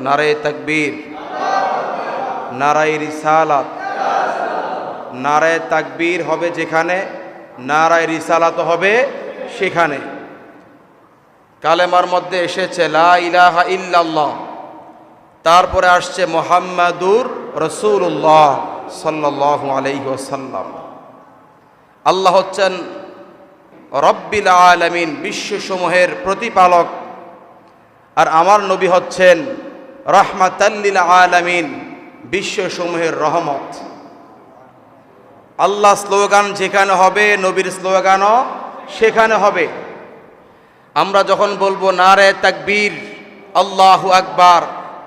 নারে তাকবীর, নারায়ে রিসালাত। নারে তাকবীর হবে যেখানে, নারায়ে রিসালাত হবে সেখানে। কালেমার মধ্যে এসেছে লা ইলাহা ইল্লাল্লাহ, তারপরে আসছে মুহাম্মাদুর রাসূলুল্লাহ সাল্লাল্লাহু আলাইহি ওয়াসাল্লাম। আল্লাহ হচ্ছেন রব্বিল আলামিন, বিশ্বসমূহের প্রতিপালক, আর আমার নবী হচ্ছেন রাহমাতাল লিল আলামিন, বিশ্বসমূহের রহমত। আল্লাহ স্লোগান যেখানে হবে, নবীর স্লোগানও সেখানে হবে। আমরা যখন বলবো নারে তাকবীর, আল্লাহু আকবার,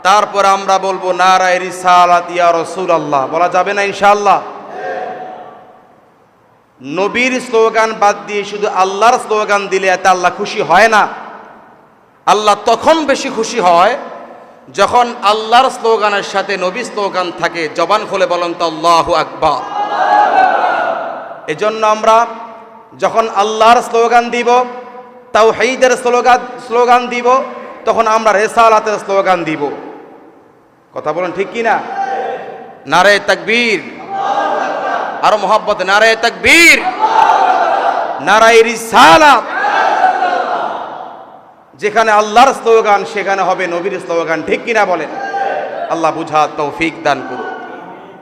তারপর আমরা বলবো নারায়ে রিসালাত ইয়া রাসূলুল্লাহ, বলা যাবে না ইনশাআল্লাহ? নবীর স্লোগান বাদ দিয়ে শুধু আল্লাহর স্লোগান দিলে এতে আল্লাহ খুশি হয় না। আল্লাহ তখন বেশি খুশি হয় যখন আল্লাহর স্লোগানের সাথে নবীর স্লোগান থাকে। জবান খুলে বলেন তো আল্লাহু আকবার। এজন্য আমরা যখন আল্লাহর স্লোগান দিব, তাওহীদের স্লোগান দিব, তখন আমরা রিসালাতের স্লোগান দিব। কথা বলেন ঠিক কি না? নারে তাকবীর, আরো মোহাব্বত, নারে তাকবীর, নারায়ে রিসালাত। যেখানে আল্লাহর স্লোগান সেখানে হবে নবীর স্লোগান, ঠিক কিনা বলেন? আল্লাহ বুঝার তৌফিক দান করুন।